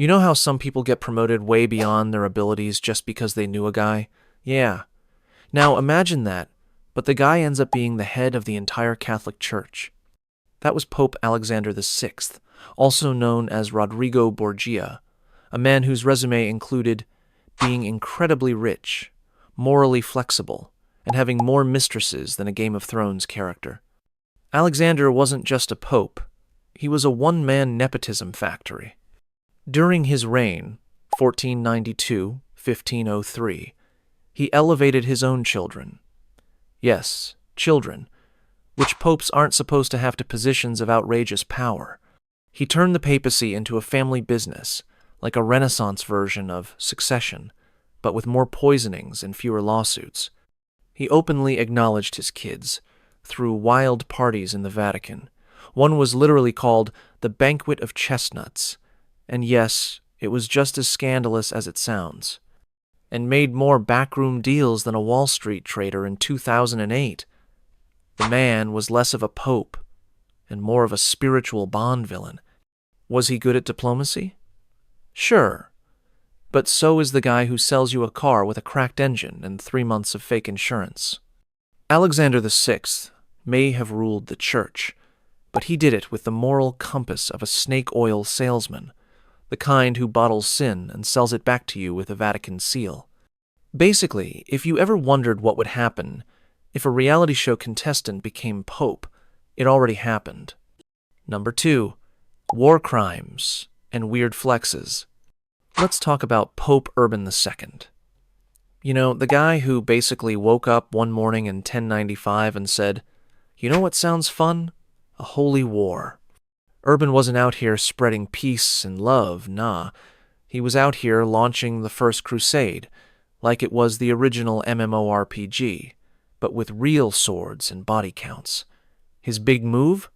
You know how some people get promoted way beyond their abilities just because they knew a guy? Yeah. Now imagine that, but the guy ends up being the head of the entire Catholic Church. That was Pope Alexander VI, also known as Rodrigo Borgia, a man whose resume included being incredibly rich, morally flexible, and having more mistresses than a Game of Thrones character. Alexander wasn't just a pope, he was a one-man nepotism factory. During his reign, 1492-1503, he elevated his own children. Yes, children, which popes aren't supposed to have to positions of outrageous power. He turned the papacy into a family business, like a Renaissance version of Succession, but with more poisonings and fewer lawsuits. He openly acknowledged his kids, through wild parties in the Vatican. One was literally called the Banquet of Chestnuts, and yes, it was just as scandalous as it sounds, and made more backroom deals than a Wall Street trader in 2008. The man was less of a pope and more of a spiritual Bond villain. Was he good at diplomacy? Sure, but so is the guy who sells you a car with a cracked engine and 3 months of fake insurance. Alexander VI may have ruled the church, but he did it with the moral compass of a snake oil salesman, the kind who bottles sin and sells it back to you with a Vatican seal. Basically, if you ever wondered what would happen if a reality show contestant became pope, it already happened. Number 2. War crimes and weird flexes. Let's talk about Pope Urban II. You know, the guy who basically woke up one morning in 1095 and said, "You know what sounds fun? A holy war." Urban wasn't out here spreading peace and love, nah. He was out here launching the First Crusade, like it was the original MMORPG, but with real swords and body counts. His big move?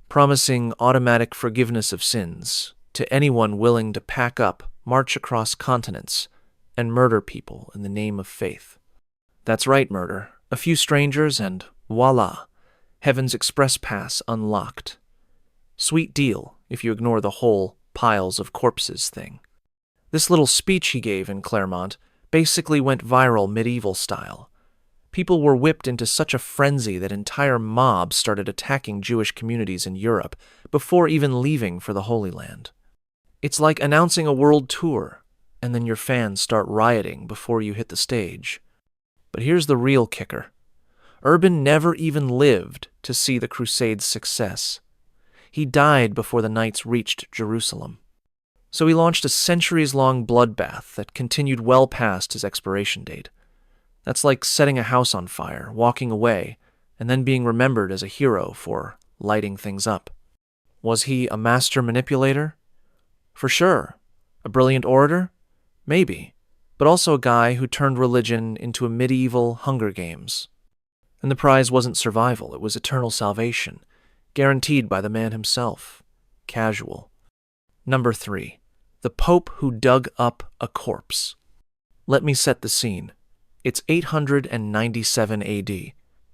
Promising automatic forgiveness of sins to anyone willing to pack up, march across continents, and murder people in the name of faith. That's right, murder. A few strangers and voila, Heaven's Express Pass unlocked. Sweet deal if you ignore the whole piles of corpses thing. This little speech he gave in Claremont basically went viral medieval style. People were whipped into such a frenzy that entire mobs started attacking Jewish communities in Europe before even leaving for the Holy Land. It's like announcing a world tour, and then your fans start rioting before you hit the stage. But here's the real kicker. Urban never even lived to see the Crusade's success. He died before the knights reached Jerusalem. So he launched a centuries-long bloodbath that continued well past his expiration date. That's like setting a house on fire, walking away, and then being remembered as a hero for lighting things up. Was he a master manipulator? For sure. A brilliant orator? Maybe. But also a guy who turned religion into a medieval Hunger Games. And the prize wasn't survival, it was eternal salvation, guaranteed by the man himself. Casual. Number 3. The Pope who dug up a corpse. Let me set the scene. It's 897 AD.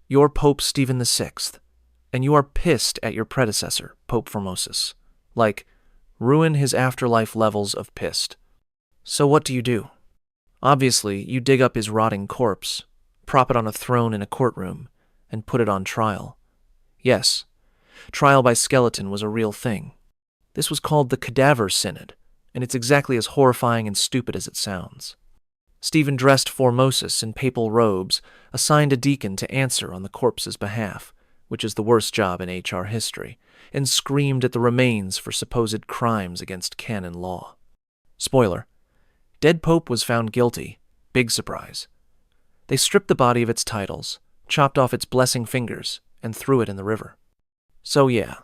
You're Pope Stephen VI, and you are pissed at your predecessor, Pope Formosus. Like, ruin his afterlife levels of pissed. So what do? Obviously, you dig up his rotting corpse, prop it on a throne in a courtroom, and put it on trial. Yes, trial by skeleton was a real thing. This was called the Cadaver Synod, and it's exactly as horrifying and stupid as it sounds. Stephen dressed Formosus in papal robes, assigned a deacon to answer on the corpse's behalf, which is the worst job in HR history, and screamed at the remains for supposed crimes against canon law. Spoiler: dead pope was found guilty. Big surprise. They stripped the body of its titles, chopped off its blessing fingers, and threw it in the river. So yeah,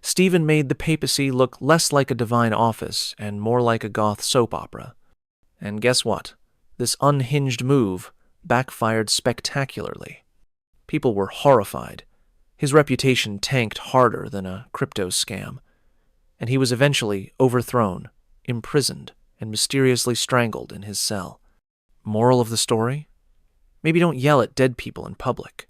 Stephen made the papacy look less like a divine office and more like a goth soap opera. And guess what? This unhinged move backfired spectacularly. People were horrified. His reputation tanked harder than a crypto scam, and he was eventually overthrown, imprisoned, and mysteriously strangled in his cell. Moral of the story? Maybe don't yell at dead people in public.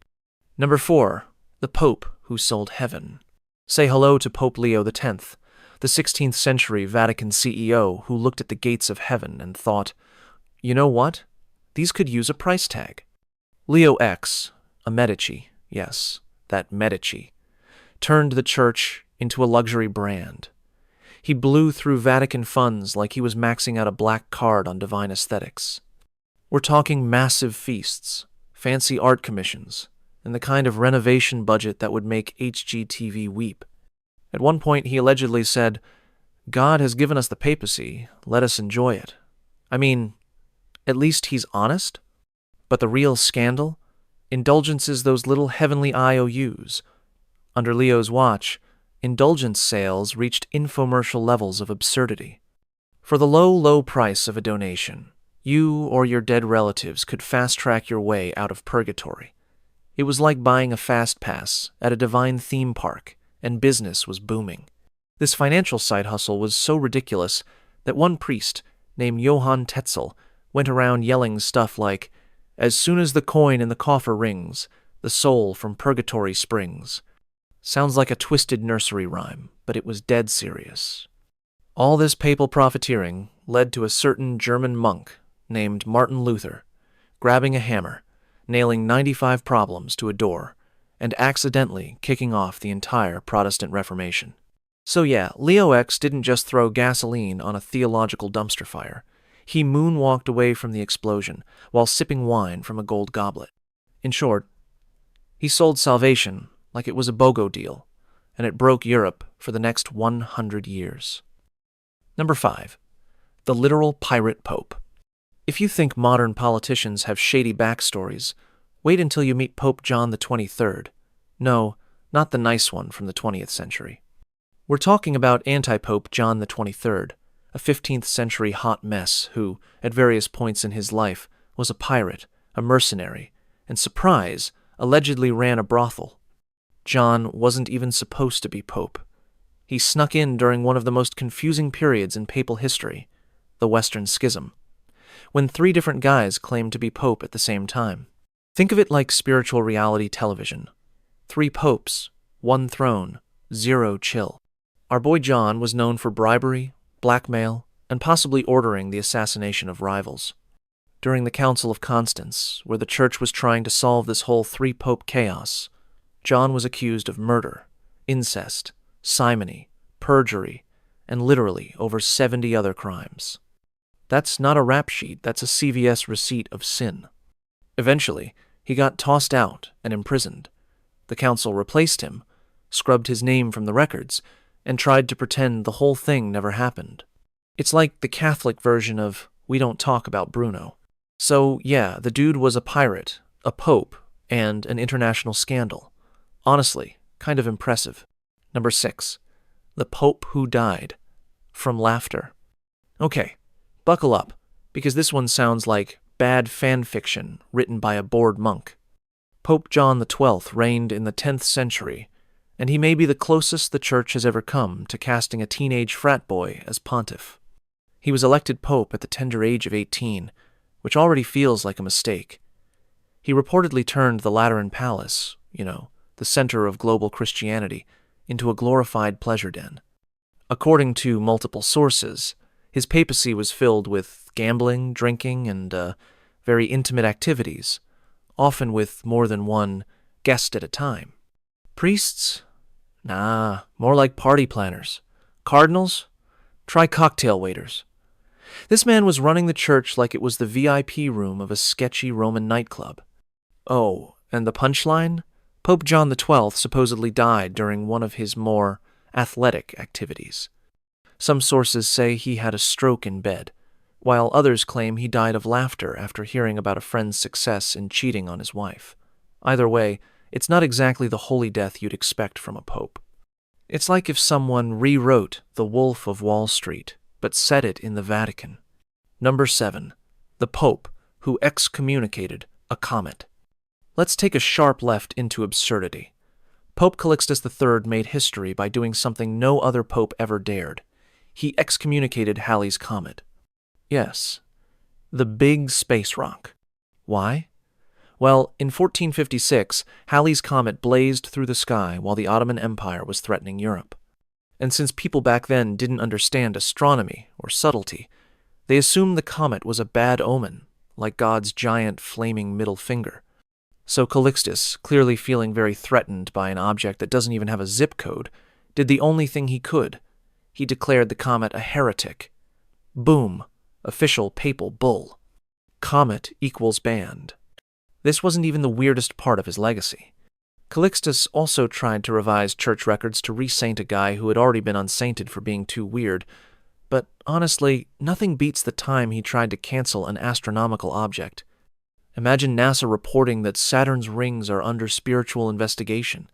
Number 4. The Pope who sold heaven. Say hello to Pope Leo X, the 16th century Vatican CEO who looked at the gates of heaven and thought, you know what? These could use a price tag. Leo X, a Medici, yes, that Medici, turned the church into a luxury brand. He blew through Vatican funds like he was maxing out a black card on divine aesthetics. We're talking massive feasts, fancy art commissions, and the kind of renovation budget that would make HGTV weep. At one point, he allegedly said, God has given us the papacy, let us enjoy it. I mean, at least he's honest. But the real scandal? Indulgences, those little heavenly IOUs. Under Leo's watch, indulgence sales reached infomercial levels of absurdity. For the low, low price of a donation, you or your dead relatives could fast-track your way out of purgatory. It was like buying a fast pass at a divine theme park, and business was booming. This financial side hustle was so ridiculous that one priest, named Johann Tetzel, went around yelling stuff like, as soon as the coin in the coffer rings, the soul from purgatory springs. Sounds like a twisted nursery rhyme, but it was dead serious. All this papal profiteering led to a certain German monk named Martin Luther grabbing a hammer, nailing 95 problems to a door, and accidentally kicking off the entire Protestant Reformation. So yeah, Leo X didn't just throw gasoline on a theological dumpster fire. He moonwalked away from the explosion while sipping wine from a gold goblet. In short, he sold salvation like it was a BOGO deal, and it broke Europe for the next 100 years. Number 5. The literal pirate pope. If you think modern politicians have shady backstories, wait until you meet Pope John the 23rd. No, not the nice one from the 20th century. We're talking about anti-Pope John the 23rd, a 15th century hot mess who, at various points in his life, was a pirate, a mercenary, and surprise, allegedly ran a brothel. John wasn't even supposed to be pope. He snuck in during one of the most confusing periods in papal history, the Western Schism, when 3 different guys claimed to be pope at the same time. Think of it like spiritual reality television. 3 popes, 1 throne, 0 chill. Our boy John was known for bribery, blackmail, and possibly ordering the assassination of rivals. During the Council of Constance, where the church was trying to solve this whole 3-pope chaos, John was accused of murder, incest, simony, perjury, and literally over 70 other crimes. That's not a rap sheet, that's a CVS receipt of sin. Eventually, he got tossed out and imprisoned. The council replaced him, scrubbed his name from the records, and tried to pretend the whole thing never happened. It's like the Catholic version of We Don't Talk About Bruno. So yeah, the dude was a pirate, a pope, and an international scandal. Honestly, kind of impressive. Number 6. The Pope Who Died. From Laughter. Okay, buckle up, because this one sounds like bad fan fiction written by a bored monk. Pope John XII reigned in the 10th century, and he may be the closest the church has ever come to casting a teenage frat boy as pontiff. He was elected pope at the tender age of 18, which already feels like a mistake. He reportedly turned the Lateran Palace, the center of global Christianity, into a glorified pleasure den. According to multiple sources, his papacy was filled with gambling, drinking, and very intimate activities, often with more than one guest at a time. Priests? Nah, more like party planners. Cardinals? Try cocktail waiters. This man was running the church like it was the VIP room of a sketchy Roman nightclub. Oh, and the punchline? Pope John XII supposedly died during one of his more athletic activities. Some sources say he had a stroke in bed, while others claim he died of laughter after hearing about a friend's success in cheating on his wife. Either way, it's not exactly the holy death you'd expect from a pope. It's like if someone rewrote The Wolf of Wall Street, but set it in the Vatican. Number 7. The Pope Who Excommunicated a Comet. Let's take a sharp left into absurdity. Pope Calixtus III made history by doing something no other pope ever dared. He excommunicated Halley's Comet. Yes, the big space rock. Why? Well, in 1456, Halley's Comet blazed through the sky while the Ottoman Empire was threatening Europe. And since people back then didn't understand astronomy or subtlety, they assumed the comet was a bad omen, like God's giant flaming middle finger. So Calixtus, clearly feeling very threatened by an object that doesn't even have a zip code, did the only thing he could. He declared the comet a heretic. Boom. Official papal bull. Comet equals banned. This wasn't even the weirdest part of his legacy. Calixtus also tried to revise church records to resaint a guy who had already been unsainted for being too weird, but honestly, nothing beats the time he tried to cancel an astronomical object. Imagine NASA reporting that Saturn's rings are under spiritual investigation.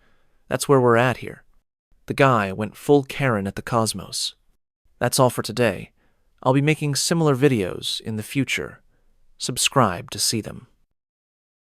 That's where we're at here. The guy went full Karen at the cosmos. That's all for today. I'll be making similar videos in the future. Subscribe to see them.